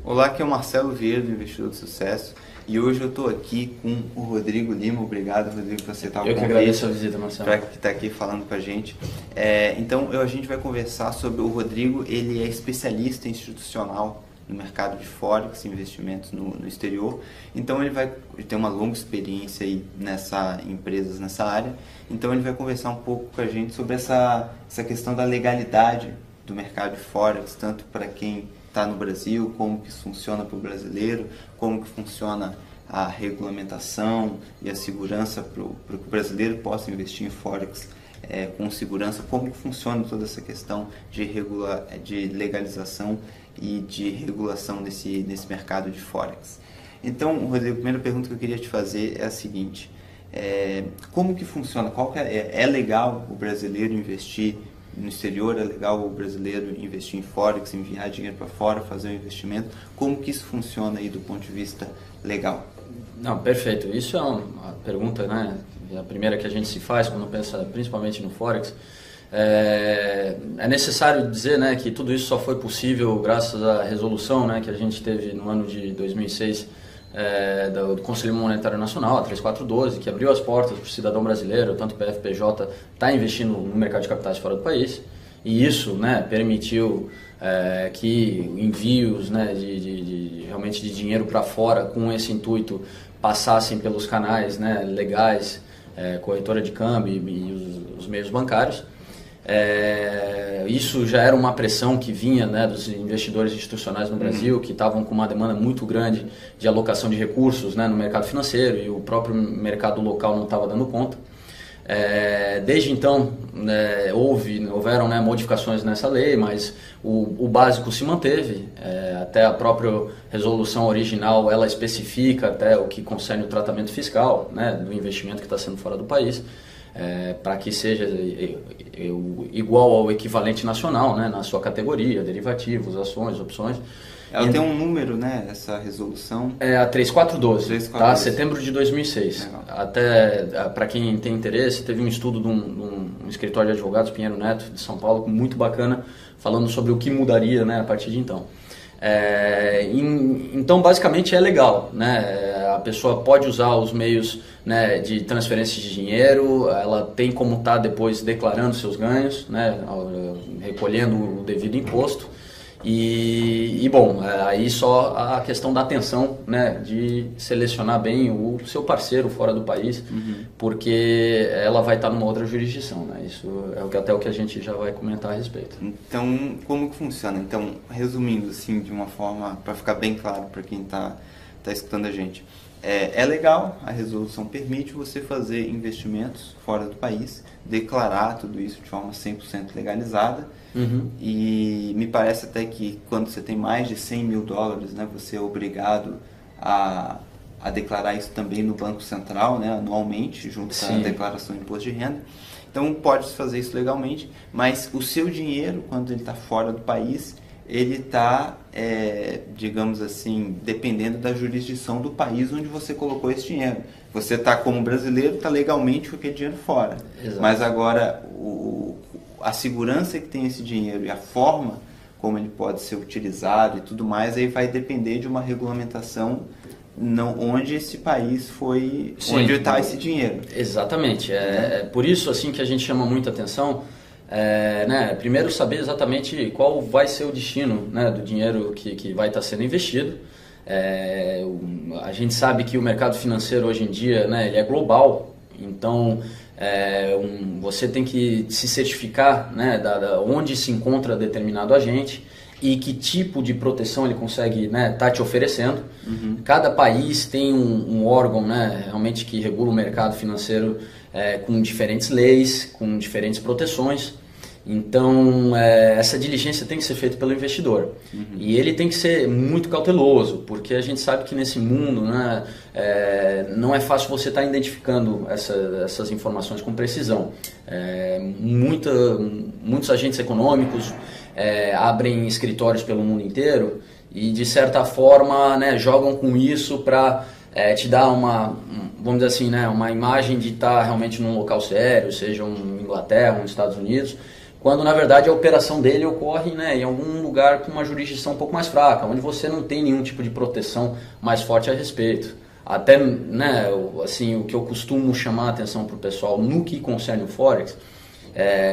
Olá, aqui é o Marcelo Vieira, do Investidor de Sucesso, e hoje eu estou aqui com o Rodrigo Lima. Obrigado, Rodrigo, por aceitar o convite. Eu que agradeço a visita, Marcelo. Para estar aqui falando com a gente. Então, a gente vai conversar sobre o Rodrigo. Ele é especialista institucional no mercado de Forex, investimentos no exterior. Então, ele tem uma longa experiência aí empresas nessa área. Então, ele vai conversar um pouco com a gente sobre essa questão da legalidade do mercado de Forex, tanto para quem está no Brasil, como que isso funciona para o brasileiro, como que funciona a regulamentação e a segurança para que o brasileiro possa investir em Forex com segurança, como que funciona toda essa questão de legalização e de regulação nesse mercado de Forex. Então, Rodrigo, a primeira pergunta que eu queria te fazer é a seguinte: como que funciona? É legal o brasileiro investir no exterior? É legal o brasileiro investir em Forex, enviar dinheiro para fora, fazer um investimento? Como que isso funciona aí do ponto de vista legal? Não, perfeito. Isso é uma pergunta, né? A primeira que a gente se faz quando pensa principalmente no Forex. É necessário dizer, né, que tudo isso só foi possível graças à resolução, né, que a gente teve no ano de 2006 do Conselho Monetário Nacional, a 3412, que abriu as portas para o cidadão brasileiro, tanto o PFPJ, estar investindo no mercado de capitais fora do país. E isso, né, permitiu que envios, né, realmente de dinheiro para fora com esse intuito passassem pelos canais, né, legais, corretora de câmbio e os meios bancários. Isso já era uma pressão que vinha, né, dos investidores institucionais no Brasil, que estavam com uma demanda muito grande de alocação de recursos, né, no mercado financeiro, e o próprio mercado local não estava dando conta. Desde então houveram, né, modificações nessa lei, mas o básico se manteve. Até a própria resolução original ela especifica até o que concerne o tratamento fiscal, né, do investimento que está sendo fora do país, para que seja igual ao equivalente nacional, né, na sua categoria, derivativos, ações, opções. Ela tem um número, né, essa resolução? É a 3412, 3412. Tá? Setembro de 2006. Legal. Até, para quem tem interesse, teve um estudo de um escritório de advogados, Pinheiro Neto, de São Paulo, muito bacana, falando sobre o que mudaria, né, a partir de então. Então, basicamente, é legal, né? A pessoa pode usar os meios, né, de transferência de dinheiro, ela tem como estar depois declarando seus ganhos, né, recolhendo o devido imposto. Bom, aí só a questão da atenção, né, de selecionar bem o seu parceiro fora do país, porque ela vai estar numa outra jurisdição, né? Isso é até o que a gente já vai comentar a respeito. Então, como que funciona? Então, resumindo assim, de uma forma para ficar bem claro para quem está escutando a gente, é legal, a resolução permite você fazer investimentos fora do país, declarar tudo isso de forma 100% legalizada. E me parece até que quando você tem mais de 100 mil dólares, né, você é obrigado a declarar isso também no Banco Central, né, anualmente, junto com a declaração de imposto de renda. Então pode fazer isso legalmente, mas o seu dinheiro, quando ele está fora do país, ele está, digamos assim, dependendo da jurisdição do país onde você colocou esse dinheiro. Você está como brasileiro, está legalmente com aquele dinheiro fora. Exato. Mas agora a segurança que tem esse dinheiro e a forma como ele pode ser utilizado e tudo mais, aí vai depender de uma regulamentação onde esse país foi, onde está esse dinheiro. Exatamente. É por isso assim que a gente chama muita atenção. Né, primeiro saber exatamente qual vai ser o destino, né, do dinheiro que vai estar sendo investido. A gente sabe que o mercado financeiro hoje em dia, né, ele é global, então você tem que se certificar, né, onde se encontra determinado agente e que tipo de proteção ele consegue, né, tá te oferecendo. Cada país tem um órgão, né, realmente que regula o mercado financeiro com diferentes leis, com diferentes proteções. Então, essa diligência tem que ser feita pelo investidor. E ele tem que ser muito cauteloso, porque a gente sabe que nesse mundo, né, não é fácil você estar identificando essas informações com precisão. Muitos agentes econômicos abrem escritórios pelo mundo inteiro e, de certa forma, né, jogam com isso para te dar vamos dizer assim, né, uma imagem de estar realmente num local sério, seja em Inglaterra ou nos Estados Unidos, quando na verdade a operação dele ocorre, né, em algum lugar com uma jurisdição um pouco mais fraca, onde você não tem nenhum tipo de proteção mais forte a respeito. Até, né, assim, o que eu costumo chamar a atenção para o pessoal no que concerne o Forex,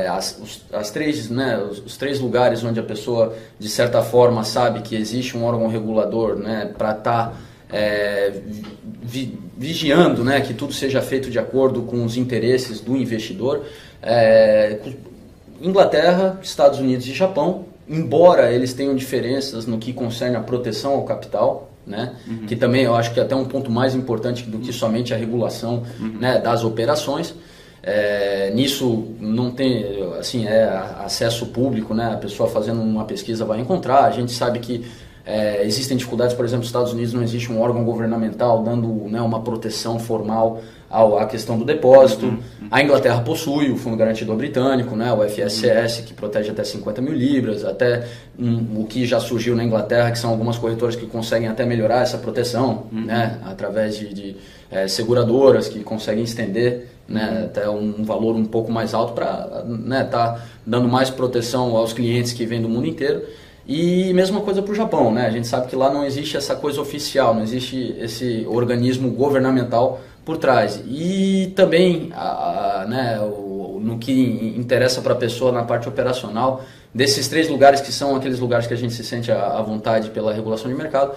as três, né, os três lugares onde a pessoa, de certa forma, sabe que existe um órgão regulador, né, para estar vigiando, né, que tudo seja feito de acordo com os interesses do investidor, Inglaterra, Estados Unidos e Japão, embora eles tenham diferenças no que concerne a proteção ao capital, né, que também eu acho que é até um ponto mais importante do que somente a regulação, né, das operações. Nisso não tem assim, acesso público, né, a pessoa fazendo uma pesquisa vai encontrar. A gente sabe que existem dificuldades, por exemplo, nos Estados Unidos não existe um órgão governamental dando, né, uma proteção formal à questão do depósito. A Inglaterra possui o Fundo Garantidor Britânico, né, o FSCS, que protege até 50 mil libras, até o que já surgiu na Inglaterra, que são algumas corretoras que conseguem até melhorar essa proteção, né, através de seguradoras que conseguem estender, né, até um valor um pouco mais alto para, né, tá dando mais proteção aos clientes que vêm do mundo inteiro. E mesma coisa para o Japão, né? A gente sabe que lá não existe essa coisa oficial, não existe esse organismo governamental por trás. E também, né, no que interessa para a pessoa na parte operacional, desses três lugares que são aqueles lugares que a gente se sente à vontade pela regulação de mercado,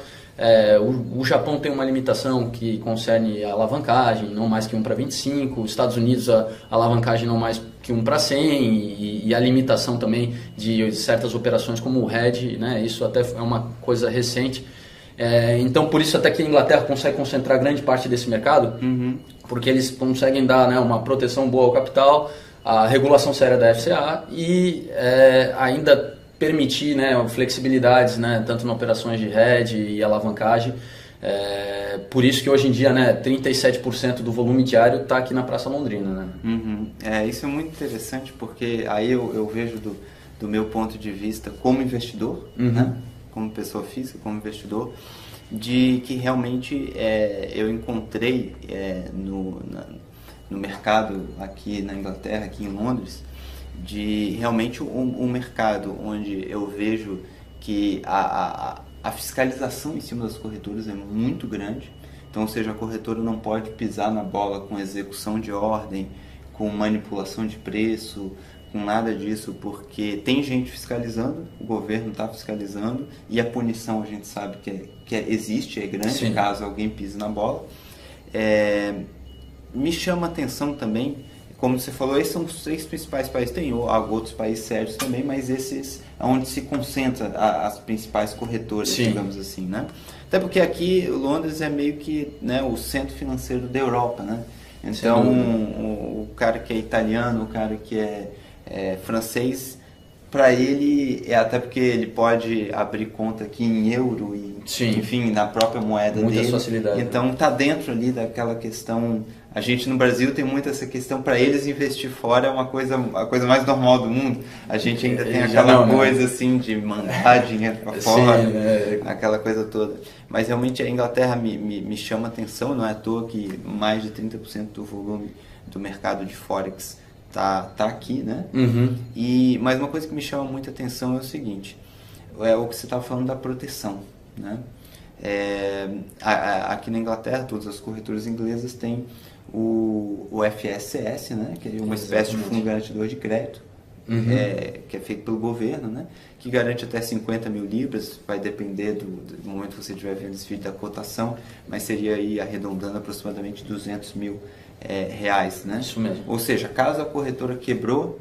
o Japão tem uma limitação que concerne a alavancagem, não mais que 1 para 25, os Estados Unidos a alavancagem não mais que 1 para 100 e a limitação também de certas operações como o hedge, né? Isso até é uma coisa recente. Então por isso até que a Inglaterra consegue concentrar grande parte desse mercado, porque eles conseguem dar, né, uma proteção boa ao capital, a regulação séria da FCA e ainda permitir, né, flexibilidades, né, tanto em operações de hedge e alavancagem. Por isso que hoje em dia, né, 37% do volume diário está aqui na Praça Londrina. Né? Isso é muito interessante porque aí eu vejo do meu ponto de vista como investidor, né, como pessoa física, como investidor, de que realmente eu encontrei no mercado aqui na Inglaterra, aqui em Londres, de realmente um mercado onde eu vejo que a fiscalização em cima das corretoras é muito grande. Então, ou seja, a corretora não pode pisar na bola com execução de ordem, com manipulação de preço, com nada disso, porque tem gente fiscalizando, o governo está fiscalizando e a punição a gente sabe que existe, é grande. Sim. Caso alguém pise na bola. Me chama a atenção também, como você falou, esses são os três principais países, tem outros países sérios também, mas esses é onde se concentra as principais corretoras, sim, digamos assim, né? Até porque aqui Londres é meio que, né, o centro financeiro da Europa, né? Então o cara que é italiano, o cara que é francês, para ele, até porque ele pode abrir conta aqui em euro e, sim, enfim, na própria moeda muita dele. Facilidade. Então tá dentro ali daquela questão. A gente no Brasil tem muito essa questão, para eles investir fora é a coisa mais normal do mundo. A gente ainda tem aquela coisa assim de mandar dinheiro para fora, aquela coisa toda. Mas realmente a Inglaterra me chama a atenção, não é à toa que mais de 30% do volume do mercado de Forex tá aqui, né? Mas uma coisa que me chama muita atenção é o seguinte, o que você estava falando da proteção, né? Aqui na Inglaterra, todas as corretoras inglesas têm o FSCS, né, que é uma espécie de fundo garantidor de crédito, que é feito pelo governo, né, que garante até 50 mil libras, vai depender do momento que você estiver vendo esse vídeo da cotação, mas seria aí arredondando aproximadamente 200 mil reais, né? Isso mesmo. Ou seja, caso a corretora quebrou,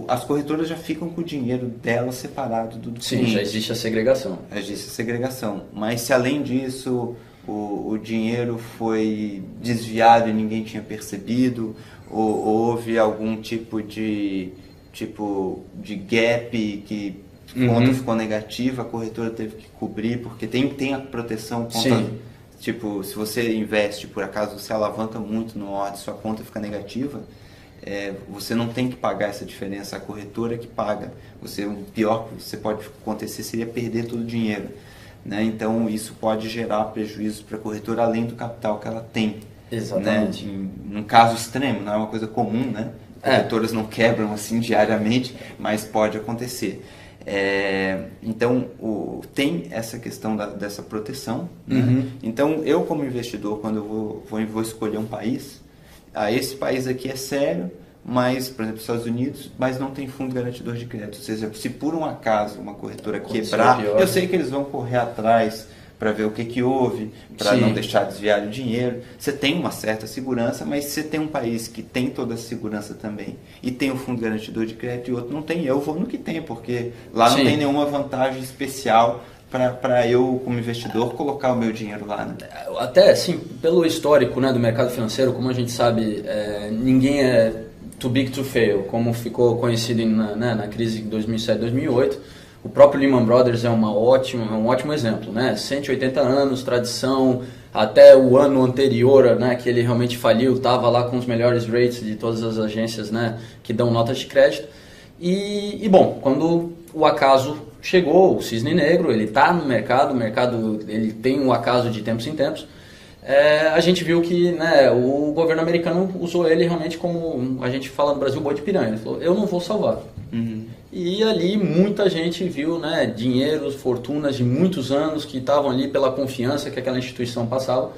as corretoras já ficam com o dinheiro dela separado do cliente. Sim, já existe a segregação. Existe a segregação, mas se além disso o dinheiro foi desviado e ninguém tinha percebido, ou houve algum tipo de gap que a conta ficou negativa, a corretora teve que cobrir, porque tem a proteção contra... Sim. Tipo, se você investe, por acaso você alavanca muito no odds, sua conta fica negativa, você não tem que pagar essa diferença, a corretora que paga. O pior que você pode acontecer seria perder todo o dinheiro, né? Então isso pode gerar prejuízos para a corretora além do capital que ela tem. Exatamente. Né? Num caso extremo, não é uma coisa comum, né? corretoras não quebram assim diariamente, mas pode acontecer. Então tem essa questão dessa proteção, né? Então eu, como investidor, quando eu vou escolher um país, esse país aqui é sério, mas, por exemplo, Estados Unidos, mas não tem fundo garantidor de crédito. Ou seja, se por um acaso uma corretora quebrar, eu sei que eles vão correr atrás para ver o que houve, para não deixar desviar o dinheiro. Você tem uma certa segurança, mas você tem um país que tem toda a segurança também, e tem o fundo garantidor de crédito e outro não tem. Eu vou no que tem, porque lá não tem nenhuma vantagem especial para eu, como investidor, colocar o meu dinheiro lá, né? Até, assim, pelo histórico, né, do mercado financeiro, como a gente sabe, ninguém é too big to fail, como ficou conhecido na crise de 2007, 2008. O próprio Lehman Brothers é um ótimo exemplo, né? 180 anos, tradição, até o ano anterior, né, que ele realmente faliu, estava lá com os melhores rates de todas as agências, né, que dão notas de crédito. E bom, quando o acaso chegou, o cisne negro, ele está no mercado, o mercado ele tem um acaso de tempos em tempos, a gente viu que, né, o governo americano usou ele realmente como, a gente fala no Brasil, boi de piranha. Ele falou, eu não vou salvar. E ali muita gente viu, né, dinheiros, fortunas de muitos anos que estavam ali pela confiança que aquela instituição passava,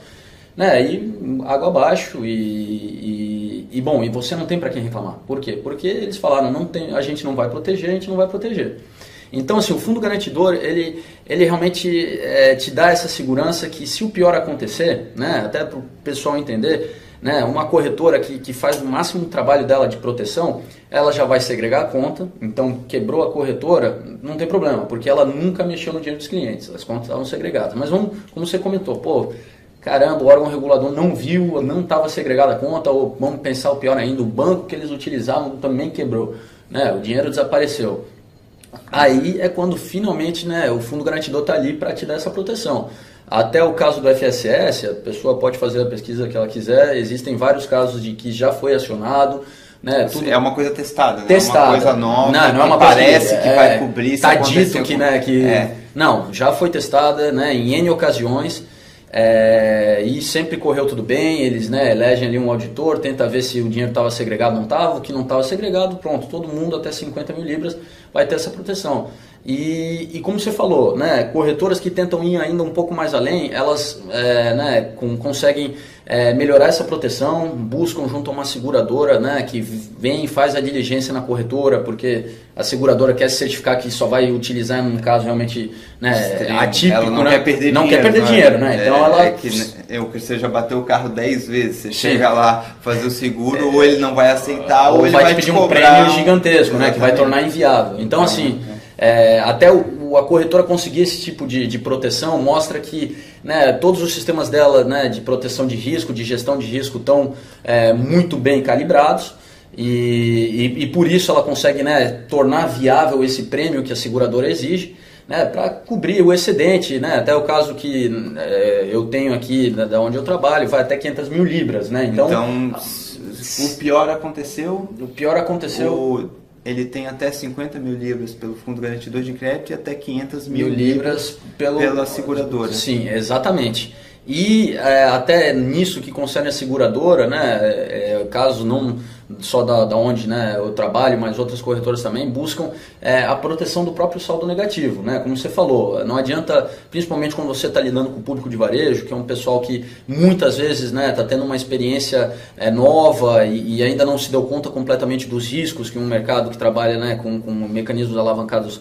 né, e água abaixo e bom, e você não tem para quem reclamar. Por quê? Porque eles falaram, a gente não vai proteger, a gente não vai proteger. Então, assim, o fundo garantidor, ele realmente te dá essa segurança que se o pior acontecer, né, até para o pessoal entender, né, uma corretora que faz o máximo trabalho dela de proteção, ela já vai segregar a conta. Então, quebrou a corretora, não tem problema, porque ela nunca mexeu no dinheiro dos clientes, as contas estavam segregadas. Mas vamos, como você comentou, caramba, o órgão regulador não viu, não estava segregada a conta, ou vamos pensar o pior ainda, o banco que eles utilizavam também quebrou, né, o dinheiro desapareceu. Aí é quando finalmente, né, o fundo garantidor está ali para te dar essa proteção. Até o caso do FSS, a pessoa pode fazer a pesquisa que ela quiser, existem vários casos de que já foi acionado. Né, tudo... É uma coisa testada, né? Testada. É uma coisa nova, não é uma parece que vai cobrir. Está dito que, né, não, já foi testada, né, em N ocasiões. E sempre correu tudo bem, eles, né, elegem ali um auditor, tenta ver se o dinheiro estava segregado ou não estava, o que não estava segregado, pronto, todo mundo até 50 mil libras vai ter essa proteção. E como você falou, né, corretoras que tentam ir ainda um pouco mais além, elas né, conseguem melhorar essa proteção, buscam junto a uma seguradora, né, que vem e faz a diligência na corretora, porque a seguradora quer se certificar que só vai utilizar num caso realmente, né, atípico. Ela não, né? quer perder não dinheiro. Quer perder dinheiro, né? Então ela... que você já bateu o carro 10 vezes, você chega lá fazer o seguro, ou ele não vai aceitar, ou ele vai te pedir um prêmio gigantesco, né, que vai tornar inviável. Então, assim... até a corretora conseguir esse tipo de proteção mostra que, né, todos os sistemas dela, né, de proteção de risco, de gestão de risco estão muito bem calibrados e por isso ela consegue, né, tornar viável esse prêmio que a seguradora exige, né, para cobrir o excedente, né, até o caso que eu tenho aqui, da onde eu trabalho, vai até 500 mil libras. Né, então o pior aconteceu... Ele tem até 50 mil libras pelo fundo garantidor de crédito e até 500 mil libras pela seguradora. Sim, exatamente. E até nisso que concerne a seguradora, né, caso não só da onde, né, eu trabalho, mas outras corretoras também buscam a proteção do próprio saldo negativo, né, como você falou, não adianta, principalmente quando você está lidando com o público de varejo, que é um pessoal que muitas vezes, né, está tendo uma experiência nova e ainda não se deu conta completamente dos riscos que um mercado que trabalha, né, com mecanismos alavancados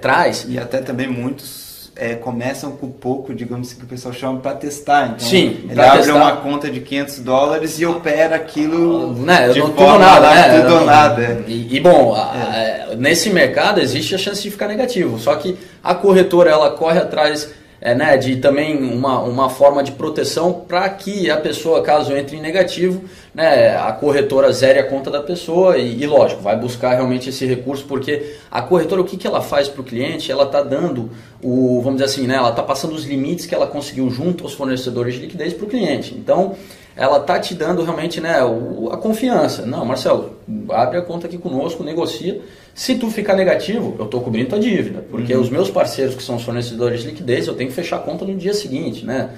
traz. E até também muitos começam com pouco, digamos assim, que o pessoal chama para testar. Então, sim, ele abre uma conta de $500 e opera aquilo de tudo forma nada, né? Tudo ou nada. E bom, nesse mercado existe a chance de ficar negativo, só que a corretora ela corre atrás né, de também uma forma de proteção para que a pessoa, caso entre em negativo, né, a corretora zere a conta da pessoa e lógico, vai buscar realmente esse recurso, porque a corretora, o que ela faz para o cliente? Ela está dando, vamos dizer assim, né, ela está passando os limites que ela conseguiu junto aos fornecedores de liquidez para o cliente. Então, ela está te dando realmente, né, a confiança. Não, Marcelo, abre a conta aqui conosco, negocia, Se tu ficar negativo, eu estou cobrindo tua dívida, porque os meus parceiros que são os fornecedores de liquidez, eu tenho que fechar a conta no dia seguinte, né?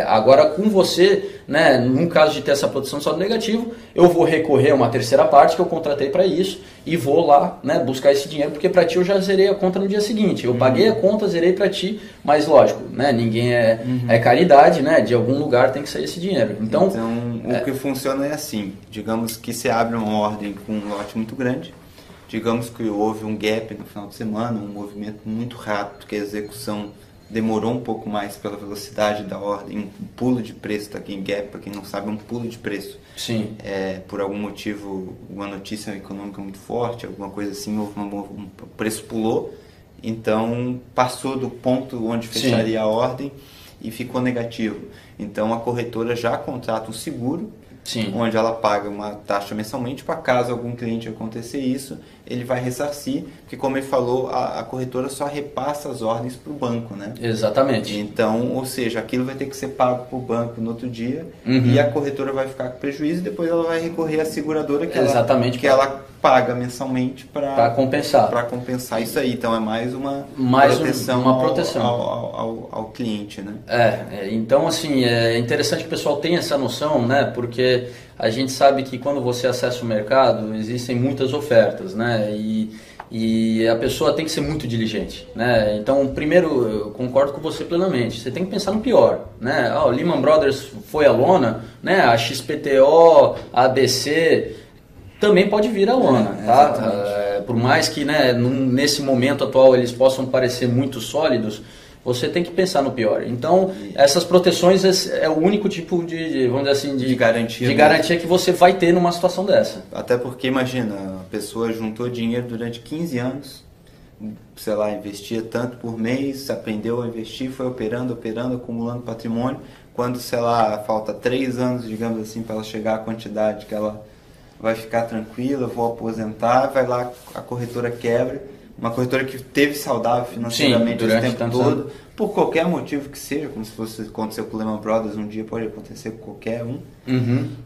Agora com você, né, num caso de ter essa proteção de saldo negativo, eu vou recorrer a uma terceira parte que eu contratei para isso e vou lá, né, buscar esse dinheiro, porque para ti eu já zerei a conta no dia seguinte. Eu paguei a conta, zerei para ti, mas lógico, né, ninguém é caridade, né? De algum lugar tem que sair esse dinheiro. Então o que funciona é assim, digamos que você abre uma ordem com um lote muito grande, digamos que houve um gap no final de semana, um movimento muito rápido, que a execução demorou um pouco mais pela velocidade da ordem, um pulo de preço, tá aqui em gap, para quem não sabe, é um pulo de preço. Sim. Por algum motivo, uma notícia econômica muito forte, alguma coisa assim, o preço pulou, então passou do ponto onde fecharia a ordem e ficou negativo. Então a corretora já contrata um seguro, onde ela paga uma taxa mensalmente para caso algum cliente acontecer isso, ele vai ressarcir, porque como ele falou, a corretora só repassa as ordens para o banco, né? Exatamente. Então, ou seja, aquilo vai ter que ser pago para o banco no outro dia e a corretora vai ficar com prejuízo e depois ela vai recorrer à seguradora que ela paga mensalmente para compensar isso aí. Então é mais uma proteção ao cliente, né? Então assim, é interessante que o pessoal tenha essa noção, né? Porque a gente sabe que quando você acessa o mercado existem muitas ofertas, né? E a pessoa tem que ser muito diligente, né? Então, primeiro, eu concordo com você plenamente. Você tem que pensar no pior, né? O Lehman Brothers foi à lona, né? A XPTO, a ABC também pode vir à lona, tá? Por mais que, né, nesse momento atual eles possam parecer muito sólidos, você tem que pensar no pior. Então, essas proteções é o único tipo de vamos dizer assim, de garantia que você vai ter numa situação dessa. Até porque, imagina, a pessoa juntou dinheiro durante 15 anos, sei lá, investia tanto por mês, aprendeu a investir, foi operando, acumulando patrimônio. Quando, sei lá, falta 3 anos, digamos assim, para ela chegar à quantidade que ela vai ficar tranquila, vou aposentar, vai lá, a corretora quebra. Uma corretora que teve saudável financeiramente o tempo todo, por qualquer motivo que seja, como se fosse aconteceu com o Lehman Brothers, um dia pode acontecer com qualquer um,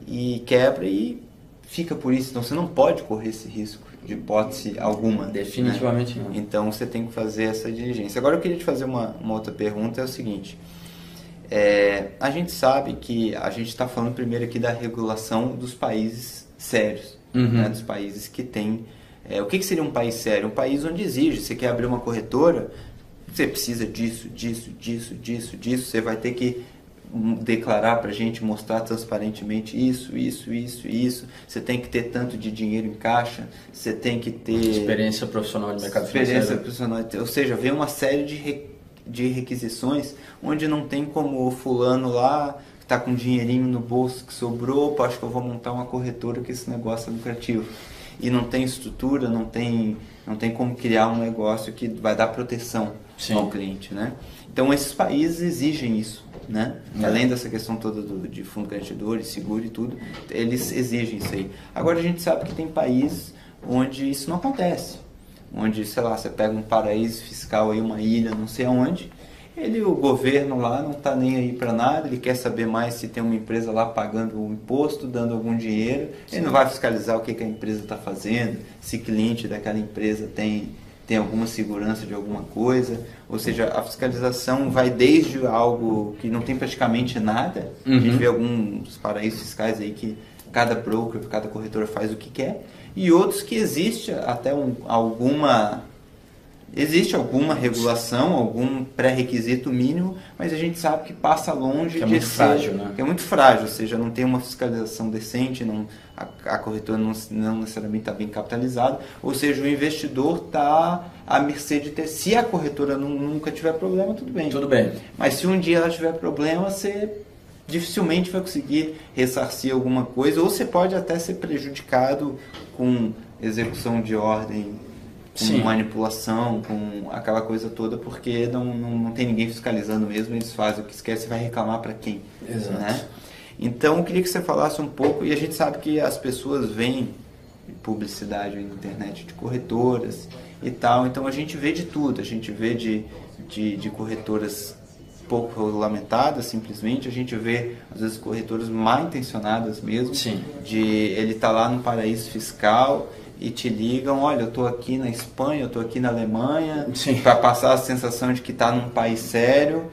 e quebra e fica por isso. Então você não pode correr esse risco de hipótese alguma. Definitivamente não. Então você tem que fazer essa diligência. Agora eu queria te fazer uma outra pergunta, é o seguinte. A gente sabe que a gente está falando primeiro aqui da regulação dos países sérios, né, dos países que têm... o que seria um país sério? Um país onde exige, você quer abrir uma corretora, você precisa disso, você vai ter que declarar para a gente, mostrar transparentemente isso, você tem que ter tanto de dinheiro em caixa, você tem que ter... Experiência profissional de mercado financeiro. Ou seja, vem uma série de requisições onde não tem como o fulano lá que está com um dinheirinho no bolso que sobrou, acho que eu vou montar uma corretora que esse negócio é lucrativo. E não tem estrutura, não tem como criar um negócio que vai dar proteção ao cliente, né? Então esses países exigem isso, né? Além dessa questão toda de fundo garantidor, seguro e tudo, eles exigem isso aí. Agora a gente sabe que tem países onde isso não acontece, onde, sei lá, você pega um paraíso fiscal aí, uma ilha, não sei aonde, o governo lá não está nem aí para nada, ele quer saber mais se tem uma empresa lá pagando um imposto, dando algum dinheiro, ele não vai fiscalizar o que a empresa está fazendo, se cliente daquela empresa tem alguma segurança de alguma coisa, ou seja, a fiscalização vai desde algo que não tem praticamente nada, a gente vê alguns paraísos fiscais aí que cada broker, cada corretora faz o que quer, e outros que existe até alguma regulação, algum pré-requisito mínimo, mas a gente sabe que passa longe de ser... frágil, né? Que é muito frágil, ou seja, não tem uma fiscalização decente, a corretora não necessariamente está bem capitalizada, ou seja, o investidor está à mercê de ter... Se a corretora nunca tiver problema, tudo bem. Tudo bem. Mas se um dia ela tiver problema, você dificilmente vai conseguir ressarcir alguma coisa, ou você pode até ser prejudicado com execução de ordem, com manipulação, com aquela coisa toda, porque não tem ninguém fiscalizando mesmo, eles fazem o que esquece, você vai reclamar para quem? Exato. Né? Então, eu queria que você falasse um pouco, e a gente sabe que as pessoas veem publicidade na internet de corretoras e tal, então a gente vê de tudo, a gente vê de corretoras pouco regulamentadas, simplesmente, a gente vê, às vezes, corretoras mal intencionadas mesmo, Sim. ele tá lá no paraíso fiscal, e te ligam, olha, eu estou aqui na Espanha, eu estou aqui na Alemanha, para passar a sensação de que está num país sério,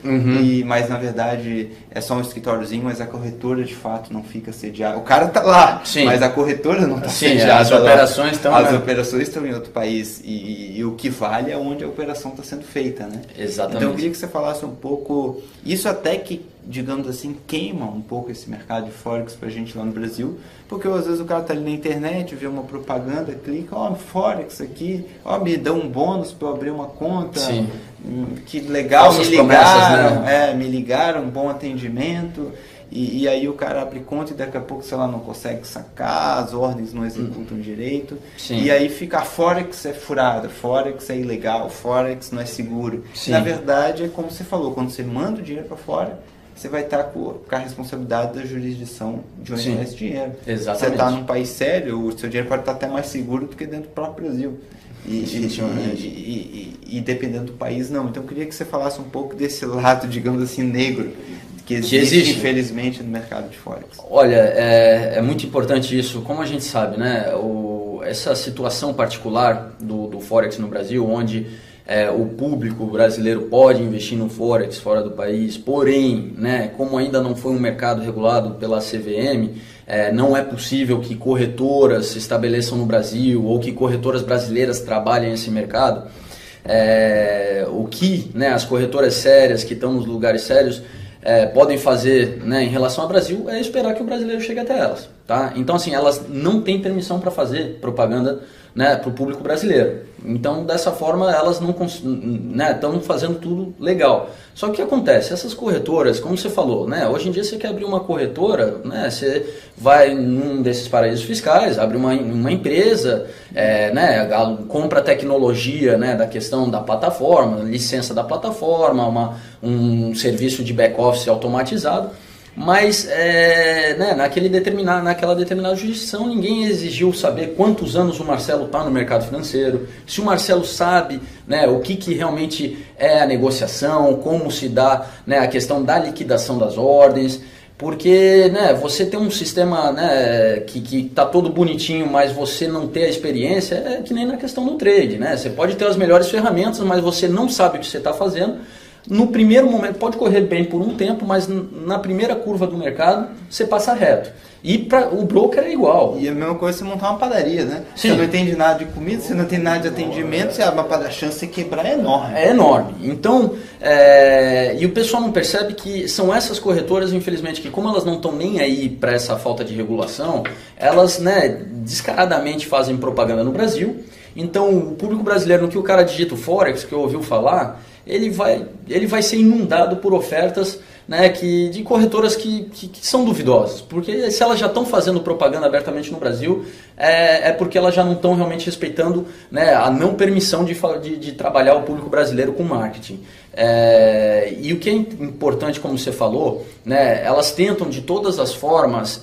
mas na verdade é só um escritóriozinho, mas a corretora de fato não fica sediada. O cara está lá, mas a corretora não está sediada. As operações estão... As operações estão em outro país e o que vale é onde a operação está sendo feita, né? Exatamente. Então eu queria que você falasse um pouco, isso até que, digamos assim, queima um pouco esse mercado de Forex pra gente lá no Brasil, porque às vezes o cara tá ali na internet, vê uma propaganda, clica, Forex aqui, me dá um bônus para eu abrir uma conta, que legal, falsas promessas, né? Me ligaram, bom atendimento, e aí o cara abre conta e daqui a pouco, sei lá, não consegue sacar, as ordens não executam direito, e aí fica, a Forex é furada, Forex é ilegal, Forex não é seguro. Na verdade, é como você falou, quando você manda o dinheiro para fora, você vai estar com a responsabilidade da jurisdição de onde é esse dinheiro. Exatamente. Você está num país sério, o seu dinheiro pode estar até mais seguro do que dentro do próprio Brasil. E dependendo do país, não. Então eu queria que você falasse um pouco desse lado, digamos assim, negro, que existe, infelizmente, no mercado de Forex. Olha, é muito importante isso. Como a gente sabe, né, essa situação particular do Forex no Brasil, onde o público brasileiro pode investir no Forex fora do país, porém, né, como ainda não foi um mercado regulado pela CVM, não é possível que corretoras se estabeleçam no Brasil ou que corretoras brasileiras trabalhem esse mercado. O que, né, as corretoras sérias que estão nos lugares sérios podem fazer, né, em relação ao Brasil é esperar que o brasileiro chegue até elas. Tá? Então, assim, elas não têm permissão para fazer propaganda, né, para o público brasileiro. Então, dessa forma, elas não estão fazendo tudo legal. Só que o que acontece? Essas corretoras, como você falou, né, hoje em dia você quer abrir uma corretora, né, você vai num desses paraísos fiscais, abre uma empresa, né, compra tecnologia, né, da questão da plataforma, licença da plataforma, um serviço de back-office automatizado. Mas né, naquela determinada jurisdição ninguém exigiu saber quantos anos o Marcelo está no mercado financeiro, se o Marcelo sabe, né, o que realmente é a negociação, como se dá, né, a questão da liquidação das ordens, porque, né, você tem um sistema, né, que está todo bonitinho, mas você não ter a experiência, é que nem na questão do trade, né? Você pode ter as melhores ferramentas, mas você não sabe o que você está fazendo. No primeiro momento, pode correr bem por um tempo, mas na primeira curva do mercado, você passa reto. E para o broker é igual. E a mesma coisa você montar uma padaria, né? Sim. Você não entende nada de comida, você não entende nada de atendimento, você abre uma padaria, a chance de você quebrar é enorme. É enorme. Então, e o pessoal não percebe que são essas corretoras, infelizmente, que como elas não estão nem aí para essa falta de regulação, elas, né, descaradamente fazem propaganda no Brasil. Então, o público brasileiro, no que o cara digita o Forex, que eu ouviu falar, ele vai ser inundado por ofertas, né, de corretoras que são duvidosas, porque se elas já estão fazendo propaganda abertamente no Brasil, é porque elas já não estão realmente respeitando, né, a não permissão de trabalhar o público brasileiro com marketing. E o que é importante, como você falou, né, elas tentam de todas as formas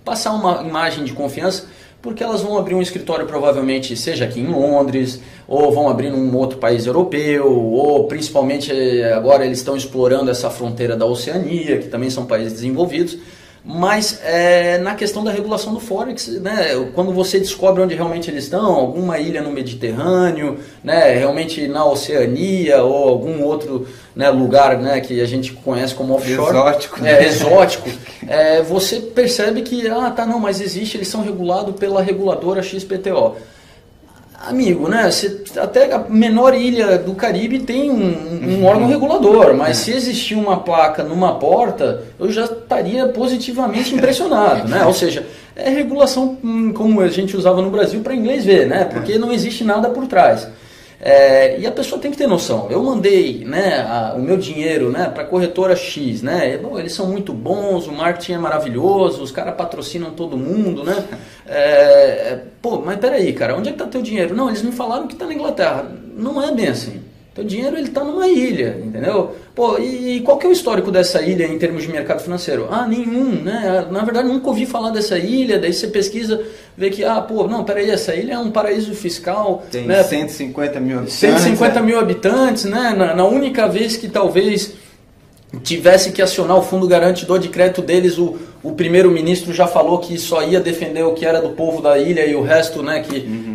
passar uma imagem de confiança, porque elas vão abrir um escritório provavelmente, seja aqui em Londres, ou vão abrir num outro país europeu, ou principalmente agora eles estão explorando essa fronteira da Oceania, que também são países desenvolvidos. Mas na questão da regulação do Forex, né, quando você descobre onde realmente eles estão, alguma ilha no Mediterrâneo, né, realmente na Oceania, ou algum outro, né, lugar, né, que a gente conhece como offshore, exótico, exótico, você percebe que, mas existe, eles são regulados pela reguladora XPTO. Amigo, né? Até a menor ilha do Caribe tem um órgão regulador, mas se existir uma placa numa porta, eu já estaria positivamente impressionado, né? Ou seja, é regulação como a gente usava no Brasil para inglês ver, né? Porque não existe nada por trás. E a pessoa tem que ter noção. Eu mandei, né, o meu dinheiro, né, para a corretora X, né? Eles são muito bons, o marketing é maravilhoso, os caras patrocinam todo mundo, né? Mas peraí, cara, onde é que está teu dinheiro? Não, eles me falaram que está na Inglaterra. Não é bem assim. Teu dinheiro ele está numa ilha, entendeu? E qual que é o histórico dessa ilha em termos de mercado financeiro? Nenhum, né? Na verdade, nunca ouvi falar dessa ilha. Daí você pesquisa, vê que, peraí, essa ilha é um paraíso fiscal. Tem, né? 150 mil habitantes. 150 mil habitantes, né? Na única vez que talvez tivesse que acionar o fundo garantidor de crédito deles, o primeiro-ministro já falou que só ia defender o que era do povo da ilha e o resto, né,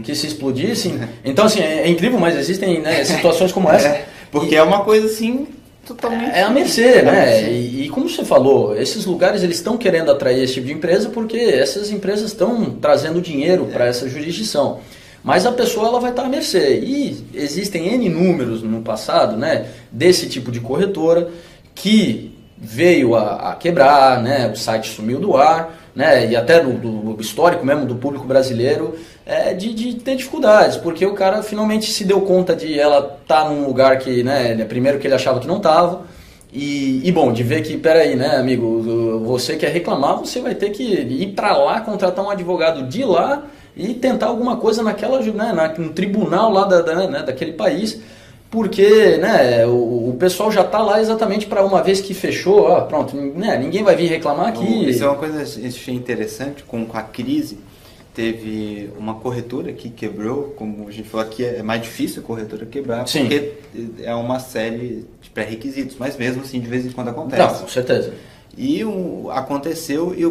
que se explodissem. Então, assim, é incrível, mas existem, né, situações como essa. Porque é uma coisa assim totalmente... É a mercê, né? E como você falou, esses lugares eles estão querendo atrair esse tipo de empresa porque essas empresas estão trazendo dinheiro para essa jurisdição. Mas a pessoa ela vai estar à mercê. E existem N números no passado, né, desse tipo de corretora que veio a quebrar, né, o site sumiu do ar, né, e até do histórico mesmo do público brasileiro, de ter dificuldades, porque o cara finalmente se deu conta de ela estar num lugar que, né, primeiro que ele achava que não estava, e bom, de ver que, peraí, né, amigo, você quer reclamar, você vai ter que ir para lá, contratar um advogado de lá e tentar alguma coisa naquela, né, no tribunal lá né, daquele país, porque, né, o pessoal já está lá exatamente para uma vez que fechou, ó, pronto, né, ninguém vai vir reclamar aqui. Isso é uma coisa que eu achei interessante, com a crise, teve uma corretora que quebrou, como a gente falou aqui, é mais difícil a corretora quebrar, Sim. porque é uma série de pré-requisitos, mas mesmo assim de vez em quando acontece. Não, com certeza. E aconteceu e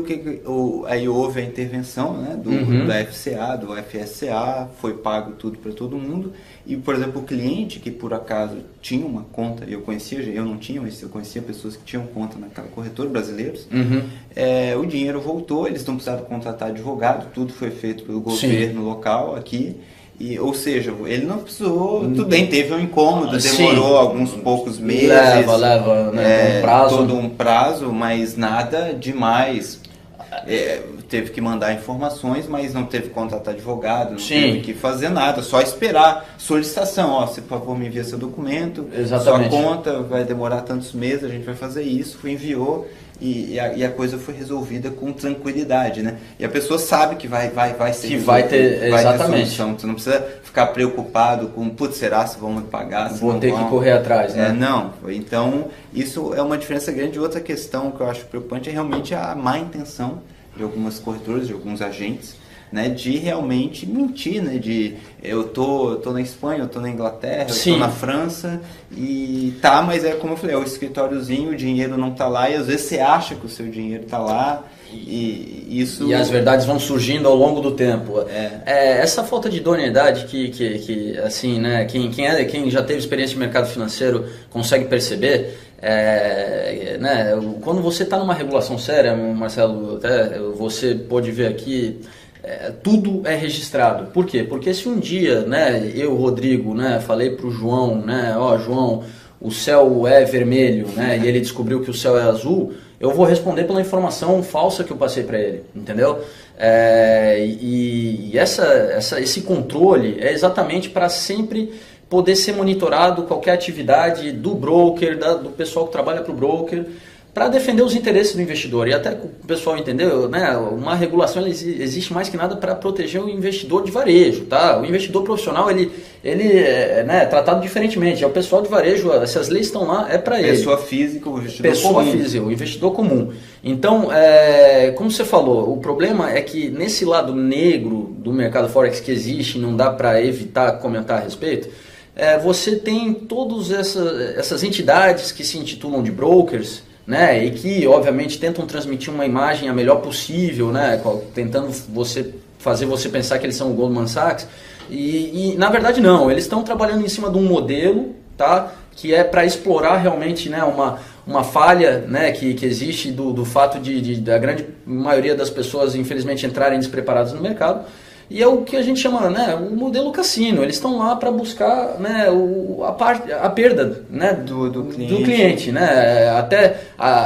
aí houve a intervenção, né, da FCA, do FSCA, foi pago tudo para todo mundo. E, por exemplo, o cliente que por acaso tinha uma conta, eu não tinha, mas eu conhecia pessoas que tinham conta naquela corretora, brasileiros, o dinheiro voltou, eles não precisaram contratar advogado, tudo foi feito pelo governo local aqui. Ou seja, ele não precisou, tudo bem, teve um incômodo, demorou alguns poucos meses, leva né, todo um prazo, mas nada demais. Teve que mandar informações, mas não teve que contratar advogado, não teve que fazer nada, só esperar solicitação, ó, se por favor me envia seu documento, Exatamente. Sua conta vai demorar tantos meses, a gente vai fazer isso, enviou. E a coisa foi resolvida com tranquilidade, né? E a pessoa sabe que vai ser que vai ter solução. Você não precisa ficar preocupado com, putz, será se vão me pagar? Vou ter que correr atrás, né? Não. Então, isso é uma diferença grande. Outra questão que eu acho preocupante é realmente a má intenção de algumas corretoras, de alguns agentes, né, de realmente mentir, né, de eu tô na Espanha, eu tô na Inglaterra, eu tô na França mas é como eu falei, é o escritóriozinho, o dinheiro não tá lá e às vezes você acha que o seu dinheiro tá lá e as verdades vão surgindo ao longo do tempo. Essa falta de idoneidade que assim, né, quem já teve experiência de mercado financeiro consegue perceber. Né, quando você está numa regulação séria, Marcelo, até você pode ver aqui, tudo é registrado. Por quê? Porque se um dia, né, eu, Rodrigo, né, falei para o João, né, ó, João, o céu é vermelho, né, e ele descobriu que o céu é azul, eu vou responder pela informação falsa que eu passei para ele, entendeu? Esse controle é exatamente para sempre poder ser monitorado qualquer atividade do broker, do pessoal que trabalha para o broker, para defender os interesses do investidor. E até o pessoal entendeu, né, uma regulação existe mais que nada para proteger o investidor de varejo. Tá? O investidor profissional ele é, né, tratado diferentemente. É o pessoal de varejo, essas leis estão lá, é para ele. Pessoa física, o investidor comum. Física, o investidor comum. Então, como você falou, o problema é que nesse lado negro do mercado Forex que existe, não dá para evitar comentar a respeito, você tem todas essas entidades que se intitulam de brokers, né, e que obviamente tentam transmitir uma imagem a melhor possível, né, tentando fazer você pensar que eles são o Goldman Sachs, e na verdade não, eles estão trabalhando em cima de um modelo, tá, que é para explorar realmente, né, uma falha, né, que existe do fato da grande maioria das pessoas infelizmente entrarem despreparadas no mercado. E é o que a gente chama, né, o modelo cassino. Eles estão lá para buscar, né, a perda, né, do cliente. Né? Até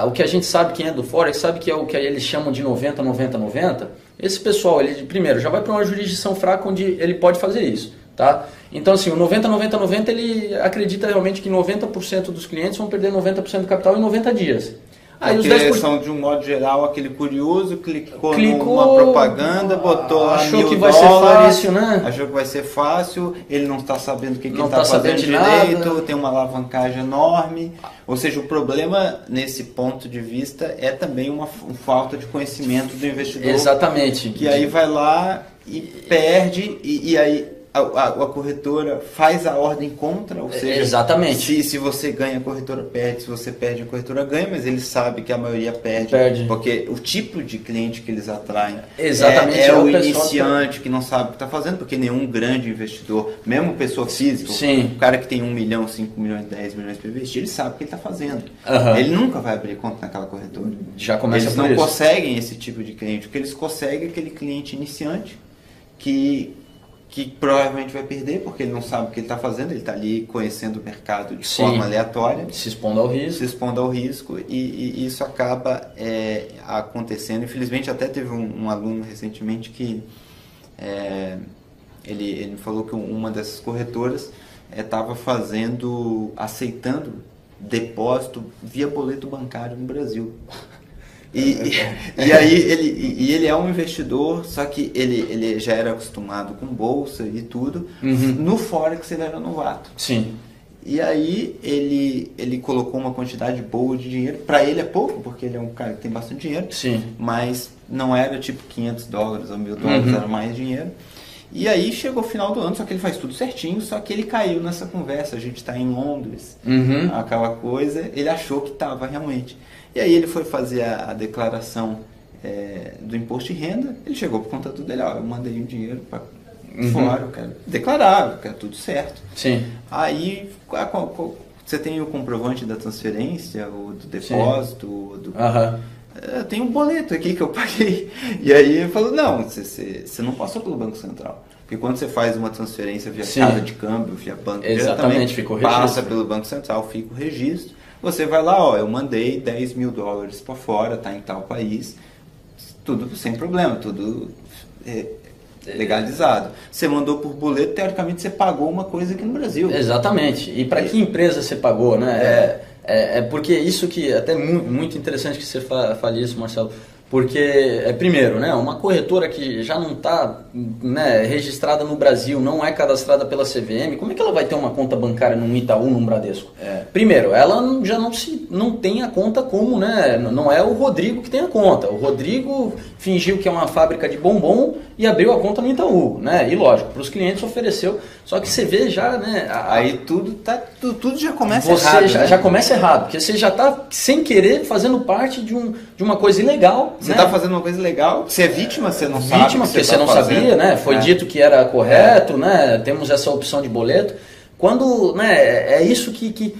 o que a gente sabe, quem é do Forex, sabe que é o que eles chamam de 90-90-90. Esse pessoal, ele primeiro já vai para uma jurisdição fraca onde ele pode fazer isso. Tá? Então, assim, o 90-90-90, ele acredita realmente que 90% dos clientes vão perder 90% do capital em 90 dias. Aí os 10%... são, de um modo geral, aquele curioso, clicou numa propaganda, botou lá achou que vai ser fácil, né? Achou que vai ser fácil, ele não está sabendo o que ele está fazendo direito, tem uma alavancagem enorme. Ou seja, o problema, nesse ponto de vista, é também uma falta de conhecimento do investidor. Exatamente. Que aí vai lá e perde, e aí a corretora faz a ordem contra, ou seja, exatamente. Se você ganha, a corretora perde, se você perde, a corretora ganha, mas ele sabe que a maioria perde. Porque o tipo de cliente que eles atraem exatamente, é o iniciante que não sabe o que está fazendo, porque nenhum grande investidor, mesmo pessoa física, o cara que tem 1 milhão, 5 milhões, 10 milhões para investir, ele sabe o que ele está fazendo. Ele nunca vai abrir conta naquela corretora. Já começa eles não conseguem esse tipo de cliente. O que eles conseguem é aquele cliente iniciante que provavelmente vai perder, porque ele não sabe o que ele está fazendo, ele está ali conhecendo o mercado de forma aleatória. Se expondo ao risco. E isso acaba acontecendo. Infelizmente, até teve um aluno recentemente que ele me falou que uma dessas corretoras estava aceitando depósito via boleto bancário no Brasil. E aí ele é um investidor, só que ele já era acostumado com bolsa e tudo. No Forex ele era novato. Sim. E aí ele colocou uma quantidade boa de dinheiro. Para ele é pouco, porque ele é um cara que tem bastante dinheiro. Sim. Mas não era tipo $500 ou $1.000, era mais dinheiro. E aí chegou o final do ano, só que ele faz tudo certinho, só que ele caiu nessa conversa. A gente está em Londres, aquela coisa, ele achou que estava realmente. E aí ele foi fazer a declaração do imposto de renda, ele chegou para o contador dele, eu mandei um dinheiro para fora, eu quero declarar, eu quero tudo certo. Sim. Aí você tem o comprovante da transferência, ou do depósito, tem um boleto aqui que eu paguei. E aí ele falou, não, você não passou pelo Banco Central. Porque quando você faz uma transferência via casa de câmbio, via banco, exatamente, fica o registro. Passa pelo Banco Central, fica o registro. Você vai lá, eu mandei $10 mil para fora, tá em tal país, tudo sem problema, tudo legalizado. Você mandou por boleto, teoricamente você pagou uma coisa aqui no Brasil. Exatamente. E para que empresa você pagou, né? Porque isso que é até muito interessante que você fale isso, Marcelo. Porque, primeiro, né, uma corretora que já não está registrada no Brasil, não é cadastrada pela CVM, como é que ela vai ter uma conta bancária num Itaú, num Bradesco? Primeiro, ela já não tem a conta como, né, não é o Rodrigo que tem a conta. O Rodrigo fingiu que é uma fábrica de bombom e abriu a conta no Itaú, né? E lógico, para os clientes ofereceu, só que você vê já, né? Aí tudo já começa errado. Você já começa errado, porque você já está sem querer fazendo parte de uma coisa ilegal. Você está fazendo uma coisa legal, você é vítima, você não sabe. Vítima, porque você não sabia, né? Foi dito que era correto, né? Temos essa opção de boleto. Quando, né, é isso que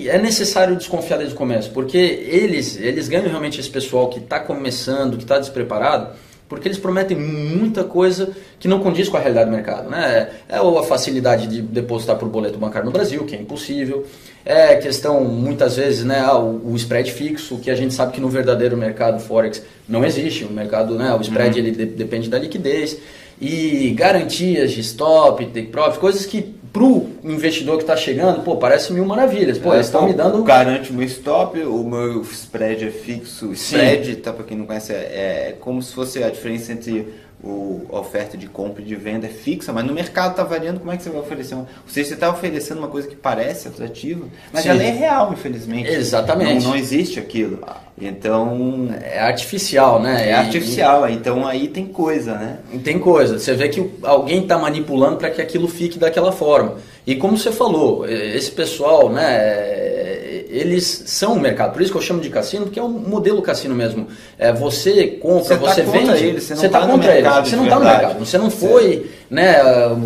é necessário desconfiar desde o começo, porque eles ganham realmente esse pessoal que está começando, que está despreparado, porque eles prometem muita coisa que não condiz com a realidade do mercado, né? Ou a facilidade de depositar por boleto bancário no Brasil, que é impossível. É questão, muitas vezes, né, o spread fixo, que a gente sabe que no verdadeiro mercado Forex não existe. O mercado, né, o spread ele depende da liquidez. E garantias de stop, take profit, coisas que pro investidor que está chegando, parece mil maravilhas. Eles estão me dando... Garante o meu stop, o meu spread é fixo. Spread, tá, para quem não conhece, é como se fosse a diferença entre a oferta de compra e de venda é fixa, mas no mercado está variando. Como é que você vai oferecer? Ou seja, você está oferecendo uma coisa que parece atrativa, mas ela é real, infelizmente. Exatamente. Não existe aquilo. Então... É artificial, né? É artificial, então aí tem coisa, né? Tem coisa. Você vê que alguém está manipulando para que aquilo fique daquela forma. E como você falou, esse pessoal, né, eles são o mercado. Por isso que eu chamo de cassino, porque é um modelo cassino mesmo. Você compra, você vende, você está contra eles. Você não está no mercado. Você não foi... né,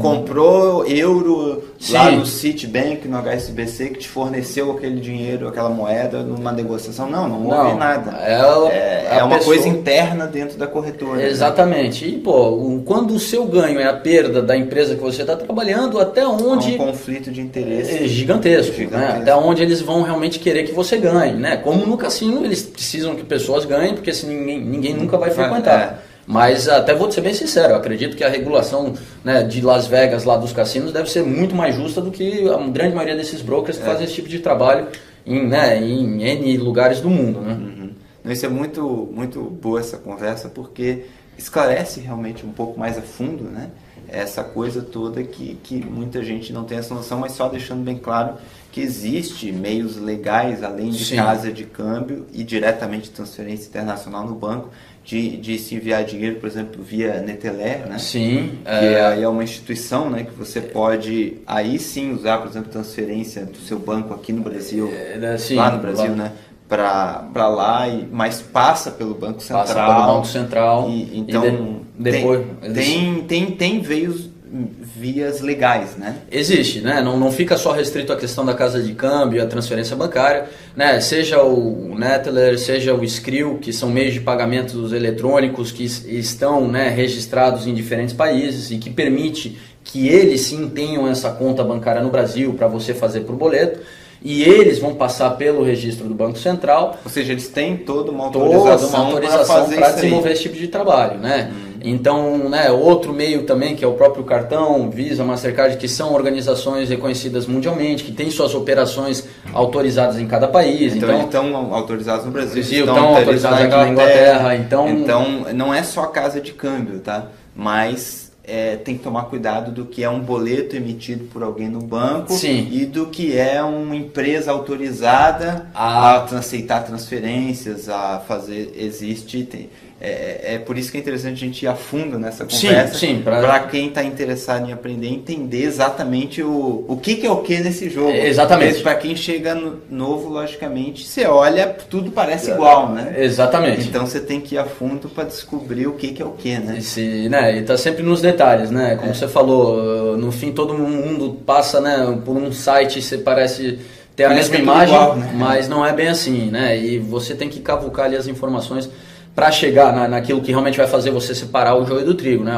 comprou euro lá no Citibank, no HSBC, que te forneceu aquele dinheiro, aquela moeda numa negociação. Não houve nada. É uma coisa interna dentro da corretora. Exatamente. Né? E, quando o seu ganho é a perda da empresa que você está trabalhando, até onde... É um conflito de interesse. É gigantesco. Né? Até onde eles vão realmente querer que você ganhe. Né? Como no cassino, eles precisam que pessoas ganhem, porque assim, ninguém nunca vai frequentar. Mas até vou ser bem sincero, eu acredito que a regulação, né, de Las Vegas, lá dos cassinos, deve ser muito mais justa do que a grande maioria desses brokers que fazem esse tipo de trabalho em N lugares do mundo. Né? Isso é muito, muito boa essa conversa, porque esclarece realmente um pouco mais a fundo, né, essa coisa toda que muita gente não tem essa noção, mas só deixando bem claro que existe meios legais, além de Sim. casa de câmbio e diretamente transferência internacional no banco, de se enviar dinheiro, por exemplo, via Neteller, né? Sim. Que aí é uma instituição, né, que você pode aí sim usar, por exemplo, transferência do seu banco aqui no Brasil, Sim, lá no Brasil, né? Para lá, mas passa pelo Banco Central. Passa pelo Banco Central. Então, depois tem vias legais, né? Existe, né? Não fica só restrito à questão da casa de câmbio e a transferência bancária, né? Seja o Neteller, seja o Skrill, que são meios de pagamentos eletrônicos que estão, né, registrados em diferentes países e que permite que eles sim tenham essa conta bancária no Brasil para você fazer por boleto. E eles vão passar pelo registro do Banco Central. Ou seja, eles têm toda uma autorização para desenvolver esse tipo de trabalho, né? Então, né, outro meio também, que é o próprio cartão, Visa, Mastercard, que são organizações reconhecidas mundialmente, que têm suas operações autorizadas em cada país. Então eles estão autorizados no Brasil, estão autorizados aqui na Inglaterra. Então, não é só casa de câmbio, tá? Mas tem que tomar cuidado do que é um boleto emitido por alguém no banco. Sim. E do que é uma empresa autorizada a aceitar transferências, a fazer, é por isso que é interessante a gente ir a fundo nessa conversa, para quem está interessado em aprender, entender exatamente o que é o que nesse jogo. Exatamente. Para quem chega novo, logicamente, você olha, tudo parece igual, né? Exatamente. Então você tem que ir a fundo para descobrir o que é o que, né? E está sempre nos detalhes, né? Como você falou, no fim todo mundo passa, né, por um site, você parece ter a mesma imagem, igual, né? Mas não é bem assim, né? E você tem que cavucar ali as informações para chegar naquilo que realmente vai fazer você separar o joio do trigo, né?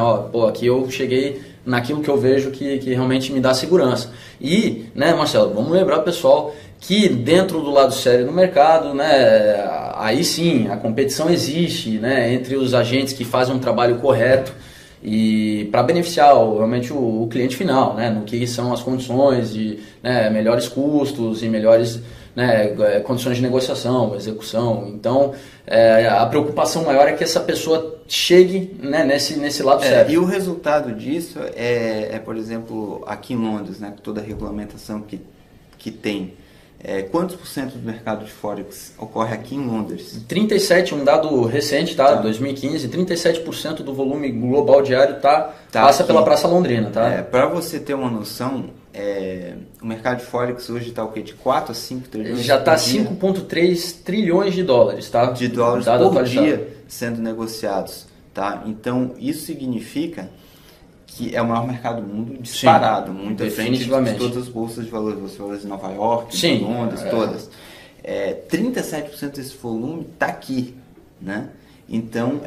Aqui eu cheguei naquilo que eu vejo que realmente me dá segurança. E, né, Marcelo, vamos lembrar, pessoal, que dentro do lado sério no mercado, né, aí sim, a competição existe, né, entre os agentes que fazem um trabalho correto e para beneficiar realmente o cliente final, né, no que são as condições de, né, melhores custos e melhores, né, condições de negociação, execução. Então, a preocupação maior é que essa pessoa chegue, né, nesse lado sério. E o resultado disso por exemplo, aqui em Londres, né, com toda a regulamentação que tem, quantos por cento do mercado de Forex ocorre aqui em Londres? 37, um dado recente, tá? 2015, 37% do volume global diário passa pela Praça Londrina. Tá? Para você ter uma noção, o mercado de Forex hoje está o quê? De 4 a 5 trilhões? Já está 5,3 trilhões de dólares, tá? De dólares por dia sendo negociados. Tá? Então, isso significa que é o maior mercado do mundo disparado, sim, muito à frente de todas as bolsas de valores de Nova York, sim, de Londres, todas. 37% desse volume está aqui, né? Então,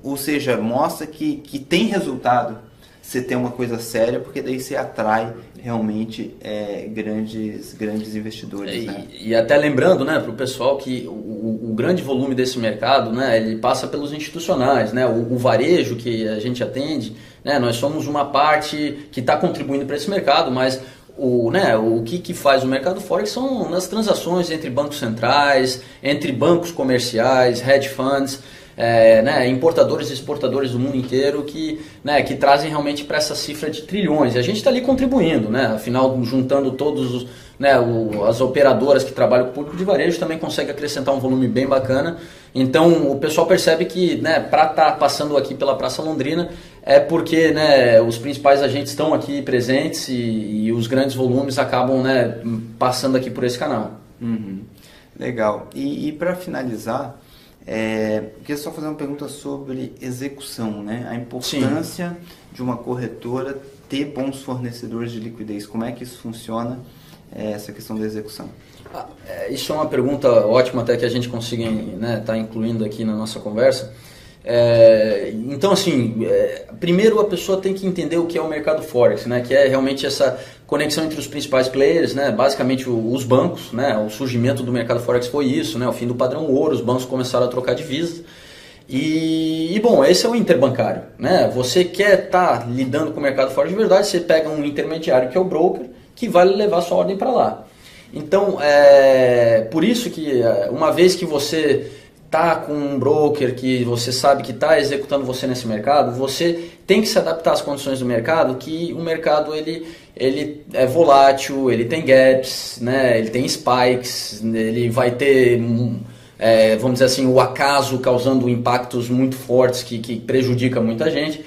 ou seja, mostra que tem resultado você ter uma coisa séria, porque daí você atrai realmente grandes investidores. Né? E até lembrando, né, para o pessoal que o grande volume desse mercado, né, ele passa pelos institucionais, né, o varejo que a gente atende, né, nós somos uma parte que está contribuindo para esse mercado, mas o que faz o mercado Forex são as transações entre bancos centrais, entre bancos comerciais, hedge funds, importadores e exportadores do mundo inteiro que trazem realmente para essa cifra de trilhões. E a gente está ali contribuindo, né? Afinal, juntando todos as operadoras que trabalham com o público de varejo, também consegue acrescentar um volume bem bacana. Então, o pessoal percebe que, né, para estar passando aqui pela Praça Londrina é porque, né, os principais agentes estão aqui presentes e os grandes volumes acabam, né, passando aqui por esse canal. Uhum. Legal. E para finalizar, queria só fazer uma pergunta sobre execução, né? A importância, sim, de uma corretora ter bons fornecedores de liquidez. Como é que isso funciona, essa questão da execução? Isso é uma pergunta ótima, até que a gente consiga, né, tá incluindo aqui na nossa conversa. Então, assim, primeiro a pessoa tem que entender o que é o mercado Forex, né? Que é realmente essa conexão entre os principais players, né? Basicamente os bancos, né? O surgimento do mercado Forex foi isso, né? O fim do padrão ouro, os bancos começaram a trocar divisas. E bom, esse é o interbancário, né? Você quer estar lidando com o mercado Forex de verdade, você pega um intermediário que é o broker, que vai levar sua ordem para lá. Então, por isso que uma vez que você está com um broker que você sabe que está executando você nesse mercado, você tem que se adaptar às condições do mercado, que o mercado ele é volátil, ele tem gaps, né? Ele tem spikes, ele vai ter, vamos dizer assim, o acaso causando impactos muito fortes que prejudica muita gente.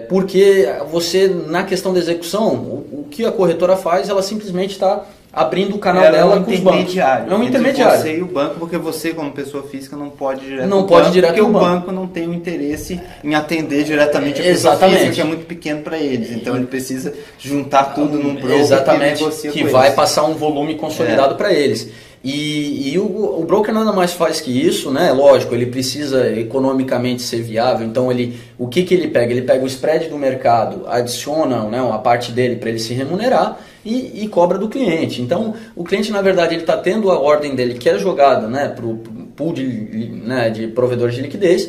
Porque você, na questão da execução, o que a corretora faz, ela simplesmente está abrindo o canal dela com os bancos. É um intermediário. Você e o banco, porque você, como pessoa física, não pode direto no banco, porque o banco não tem o interesse em atender diretamente a pessoa física, que é muito pequeno para eles. Então ele precisa juntar tudo num broker. Exatamente, que vai passar um volume consolidado para eles. E o broker nada mais faz que isso, né? Lógico, ele precisa economicamente ser viável, então o que ele pega? Ele pega o spread do mercado, adiciona, né, uma parte dele para ele se remunerar e cobra do cliente. Então o cliente, na verdade, ele está tendo a ordem dele que é jogada, né, para o pool de provedores de liquidez.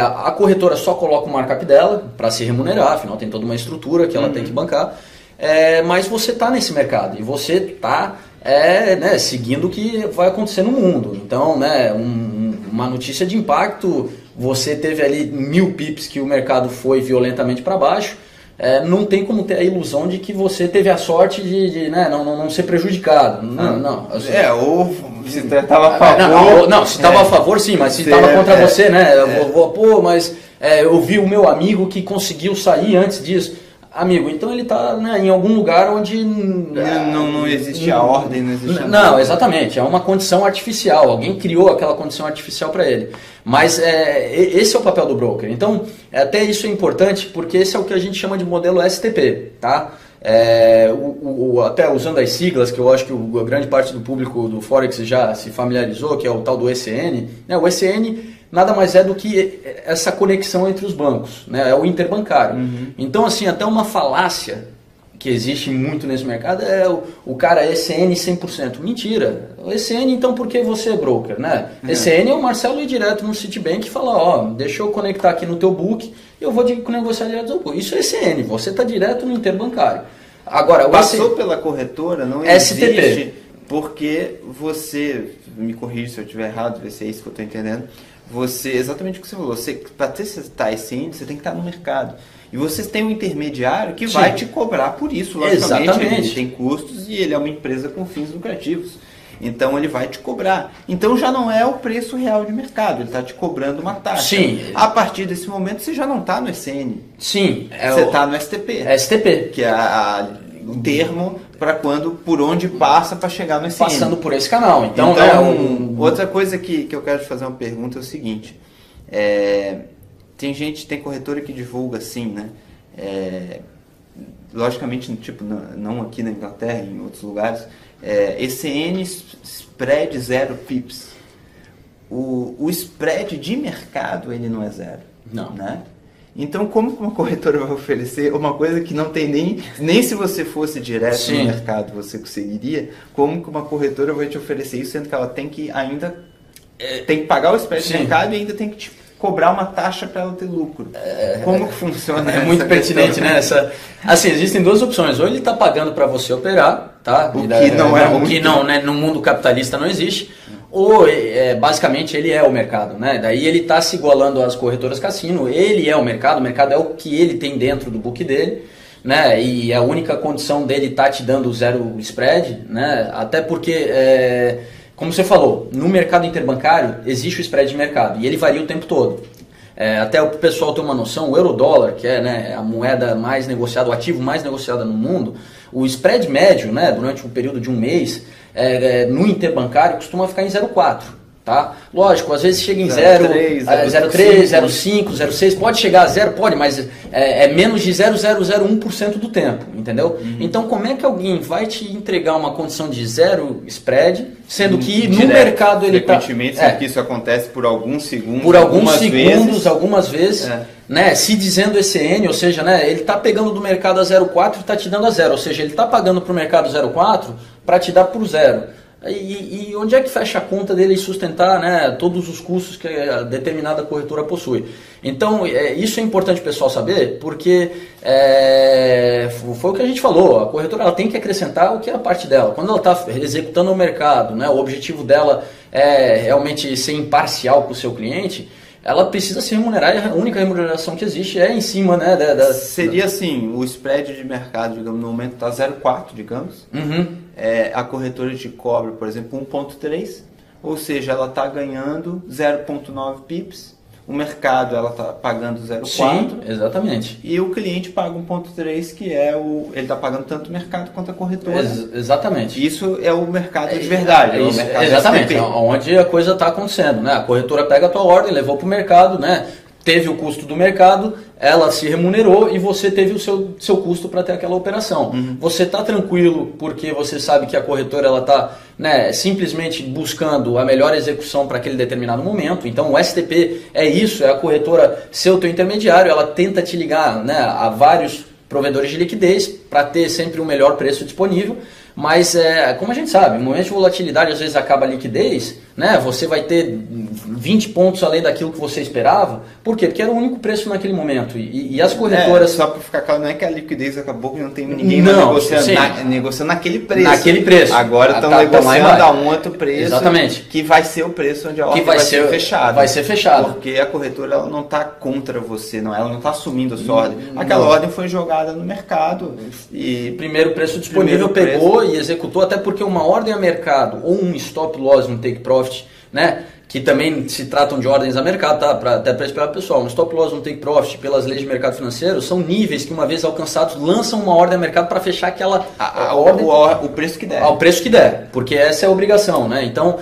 A corretora só coloca o markup dela para se remunerar, afinal tem toda uma estrutura que ela tem que bancar. Mas você está nesse mercado e você está né, seguindo o que vai acontecer no mundo. Então, né, uma notícia de impacto, você teve ali 1000 pips que o mercado foi violentamente para baixo, não tem como ter a ilusão de que você teve a sorte de né, não ser prejudicado. Não. Assim, ou se estava a favor... Não, se estava a favor sim, mas se estava contra você, né? Mas eu vi o meu amigo que conseguiu sair antes disso. Amigo, então ele está, né, em algum lugar onde... Não existe a ordem, não existe... Não, exatamente, é uma condição artificial, alguém criou aquela condição artificial para ele. Mas esse é o papel do broker. Então, até isso é importante, porque esse é o que a gente chama de modelo STP, tá? Até usando as siglas, que eu acho que a grande parte do público do Forex já se familiarizou, que é o tal do ECN. Né? O ECN nada mais é do que essa conexão entre os bancos, né? É o interbancário. Então, assim, até uma falácia que existe muito nesse mercado é o cara ECN 100%. Mentira. O ECN, então, por que você é broker, né? ECN é o Marcelo ir direto no Citibank e falar, deixa eu conectar aqui no teu book e eu vou negociar direto no book. Isso é ECN, você está direto no interbancário. Agora, passou pela corretora, não existe, STP. Porque você, me corrija se eu estiver errado, ver se é isso que eu estou entendendo, exatamente o que você falou, para testar esse índice, você tem que estar no mercado. E você tem um intermediário que vai te cobrar por isso, logicamente. Exatamente. Ele tem custos e ele é uma empresa com fins lucrativos. Então ele vai te cobrar. Então já não é o preço real de mercado, ele está te cobrando uma taxa. Sim. A partir desse momento você já não está no ECN. Sim. Você está no STP. STP. Que é o termo para por onde passa para chegar no ECN. Passando por esse canal. Então outra coisa que eu quero te fazer uma pergunta é o seguinte. Tem corretora que divulga assim, né? Logicamente, tipo, não aqui na Inglaterra, em outros lugares, ECN spread 0 pips. O spread de mercado, ele não é 0. Não. Né? Então, como que uma corretora vai oferecer uma coisa que não tem nem se você fosse direto no mercado você conseguiria, como que uma corretora vai te oferecer isso, sendo que ela tem que pagar o spread de mercado e ainda tem que cobrar uma taxa para ela ter lucro. Como que funciona? É muito pertinente, né? Assim, existem duas opções. Ou ele está pagando para você operar, tá? O que no mundo capitalista não existe. Ou, basicamente, ele é o mercado, né? Daí ele está se igualando às corretoras cassino. Ele é o mercado é o que ele tem dentro do book dele, né? E a única condição dele tá te dando 0 spread, né? Até porque... como você falou, no mercado interbancário existe o spread de mercado e ele varia o tempo todo. Até o pessoal ter uma noção, o euro-dólar, que é, né, a moeda mais negociada, o ativo mais negociado no mundo, o spread médio, né, durante um período de um mês, no interbancário costuma ficar em 0,4. Tá? Lógico, às vezes chega em 0,3, 0,5, 0,6, pode chegar a 0, pode, mas é menos de 0,001% do tempo, entendeu? Então, como é que alguém vai te entregar uma condição de 0 spread, sendo que no mercado ele está... Frequentemente, sendo que isso acontece por alguns segundos, por algumas vezes, né, se dizendo ECN, ou seja, né, ele está pegando do mercado a 0,4 e está te dando a 0, ou seja, ele está pagando para o mercado 0,4 para te dar por 0. E onde é que fecha a conta dele sustentar, né, todos os custos que a determinada corretora possui? Então, isso é importante o pessoal saber, porque foi o que a gente falou, a corretora ela tem que acrescentar o que é a parte dela. Quando ela está executando o mercado, né, o objetivo dela é realmente ser imparcial com o seu cliente, ela precisa se remunerar, e a única remuneração que existe é em cima, né? Seria assim, o spread de mercado, digamos, no momento está 0,4, digamos. A corretora te cobra, por exemplo, 1,3, ou seja, ela está ganhando 0,9 pips. O mercado ela está pagando 0,4. Sim, exatamente. E o cliente paga 1,3, que é ele está pagando tanto o mercado quanto a corretora. Exatamente. Isso é o mercado de verdade. É o mercado exatamente, STP. onde a coisa está acontecendo, né? A corretora pega a tua ordem, levou para o mercado, né? Teve o custo do mercado, ela se remunerou e você teve o seu custo para ter aquela operação. Você está tranquilo porque você sabe que a corretora ela está, né, simplesmente buscando a melhor execução para aquele determinado momento. Então o STP é isso, é a corretora ser o teu intermediário, ela tenta te ligar, né, a vários provedores de liquidez para ter sempre o melhor preço disponível. Mas, como a gente sabe, no momento de volatilidade, às vezes acaba a liquidez, né? Você vai ter 20 pontos além daquilo que você esperava. Por quê? Porque era o único preço naquele momento. E as corretoras... Só para ficar claro, não é que a liquidez acabou, que não tem ninguém negociando naquele preço. Naquele preço. Agora estão negociando a um outro preço. Exatamente. Que vai ser o preço onde a ordem vai ser fechada. Vai ser fechada. Porque a corretora ela não está contra você, não. Ela não está assumindo a sua ordem. Aquela ordem foi jogada no mercado. E primeiro preço disponível pegou e executou, até porque uma ordem a mercado ou um stop loss, um take profit, né, que também se tratam de ordens a mercado, tá? Até para explicar pessoal, um stop loss, um take profit, pelas leis de mercado financeiro, são níveis que uma vez alcançados lançam uma ordem a mercado para fechar aquela ordem o preço que der. Ao preço que der, porque essa é a obrigação, né? Então,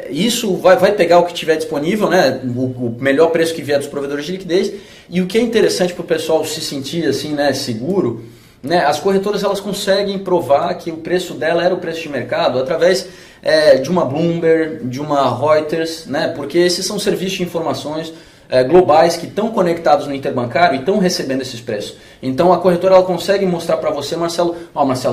isso vai pegar o que tiver disponível, né? O melhor preço que vier dos provedores de liquidez. E o que é interessante para o pessoal se sentir assim, né, seguro, né? As corretoras elas conseguem provar que o preço dela era o preço de mercado através de uma Bloomberg, de uma Reuters, né? Porque esses são serviços de informações globais que estão conectados no interbancário e estão recebendo esses preços. Então a corretora ela consegue mostrar para você, Marcelo,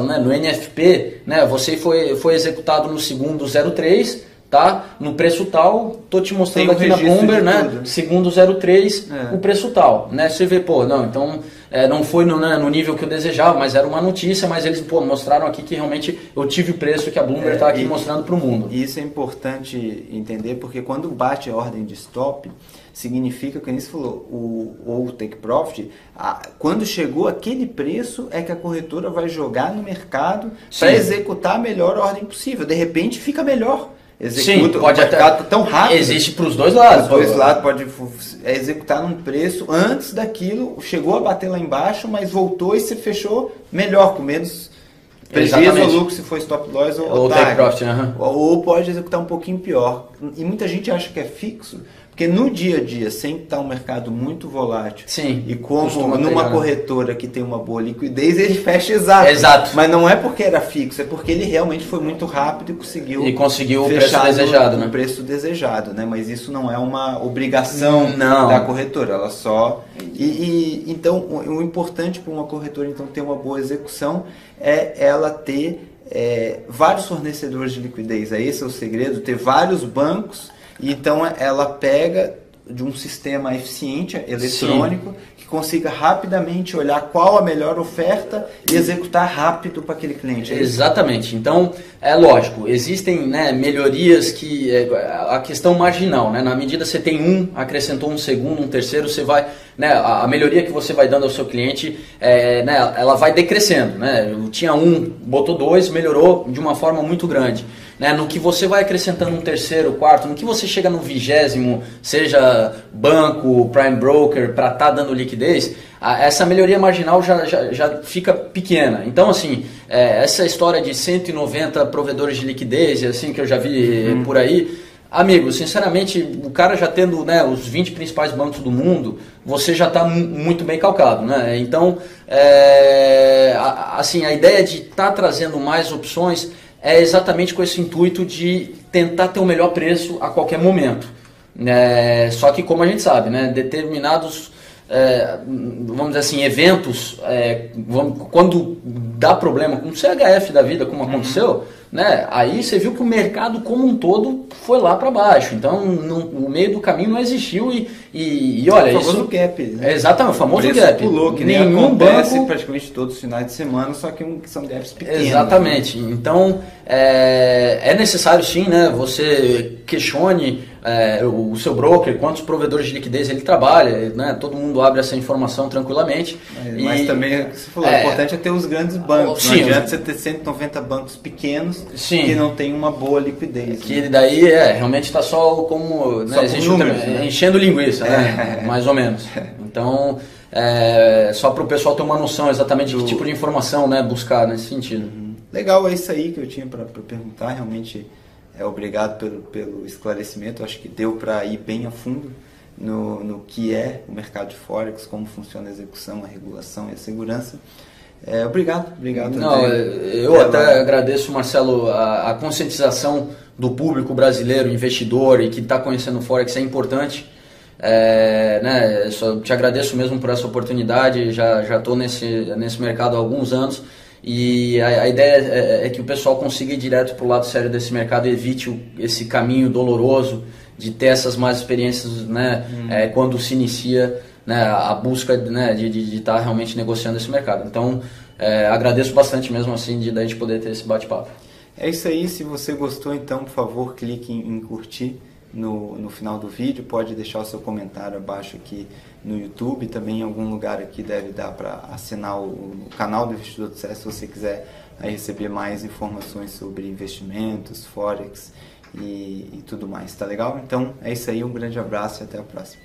né, no NFP, né, você foi executado no segundo 03, tá? No preço tal, tô te mostrando aqui na Bloomberg, né? Segundo 03, o preço tal, né? Você vê, então não foi no nível que eu desejava, mas era uma notícia, mas eles mostraram aqui que realmente eu tive o preço que a Bloomberg está aqui mostrando para o mundo. E isso é importante entender, porque quando bate a ordem de stop, significa, como você falou, o take profit, quando chegou aquele preço é que a corretora vai jogar no mercado para executar a melhor ordem possível. De repente fica melhor. Sim, pode até tão rápido. Existe para os dois lados. Os dois lados pode executar num preço antes daquilo, chegou a bater lá embaixo, mas voltou e se fechou melhor, com menos prejuízo ou lucro se for stop loss ou take profit. Ou pode executar um pouquinho pior. E muita gente acha que é fixo, porque no dia a dia, sem estar um mercado muito volátil, sim, e como numa corretora que tem uma boa liquidez, ele fecha exato. Exato. Mas não é porque era fixo, é porque ele realmente foi muito rápido e conseguiu o preço desejado, né? O preço desejado, né? Mas isso não é uma obrigação da corretora, ela só... Então, o importante para uma corretora então, ter uma boa execução é ela ter vários fornecedores de liquidez. Esse é o segredo, ter vários bancos. Então ela pega de um sistema eficiente, eletrônico, que consiga rapidamente olhar qual a melhor oferta e executar rápido para aquele cliente. Exatamente. Então, é lógico, existem, né, melhorias que... a questão marginal, né? Na medida que você tem acrescentou um segundo, um terceiro, você vai... Né, a melhoria que você vai dando ao seu cliente, né, ela vai decrescendo. Né? Tinha botou 2, melhorou de uma forma muito grande. Né? No que você vai acrescentando um terceiro, quarto, no que você chega no 20º, seja banco, prime broker, para estar dando liquidez, essa melhoria marginal já fica pequena. Então, assim, essa história de 190 provedores de liquidez, assim que eu já vi por aí, amigo, sinceramente, o cara já tendo, né, os 20 principais bancos do mundo, você já está muito bem calcado, né? Então, assim, a ideia de estar trazendo mais opções é exatamente com esse intuito de tentar ter o melhor preço a qualquer momento. Só que, como a gente sabe, né, determinados, vamos dizer assim, eventos, quando dá problema, como o CHF da vida, como aconteceu, né, aí você viu que o mercado como um todo foi lá para baixo. Então, no meio do caminho não existiu e olha, o famoso gap. Né? Exatamente, o famoso gap. Pulou, que nenhum banco praticamente todos os finais de semana, só que são gaps pequenos. Exatamente. Né? Então, é necessário sim, né, você questione o seu broker, quantos provedores de liquidez ele trabalha, né, todo mundo abre essa informação tranquilamente. Mas também, o que você falou, o importante é ter os grandes bancos, não adianta você ter 190 bancos pequenos que não tem uma boa liquidez. Que daí realmente está só como, né, existe números, enchendo linguiça, né, mais ou menos. Então, só para o pessoal ter uma noção exatamente de que tipo de informação, né, buscar nesse sentido. Legal, é isso aí que eu tinha para perguntar. Realmente, obrigado pelo esclarecimento. Eu acho que deu para ir bem a fundo no que é o mercado de Forex, como funciona a execução, a regulação e a segurança. Obrigado. Não, eu até agradeço, Marcelo, a conscientização do público brasileiro, investidor e que está conhecendo o Forex é importante. Né, só te agradeço mesmo por essa oportunidade. Já estou nesse mercado há alguns anos. E a ideia é que o pessoal consiga ir direto para o lado sério desse mercado e evite esse caminho doloroso de ter essas más experiências, né, quando se inicia, né, a busca, né, de estar realmente negociando esse mercado. Então, agradeço bastante mesmo assim da gente poder ter esse bate-papo. É isso aí. Se você gostou, então, por favor, clique em curtir no final do vídeo. Pode deixar o seu comentário abaixo aqui no YouTube, também em algum lugar aqui deve dar para assinar o canal do Investidor do Sucesso se você quiser aí receber mais informações sobre investimentos, Forex e tudo mais, tá legal? Então é isso aí, um grande abraço e até a próxima.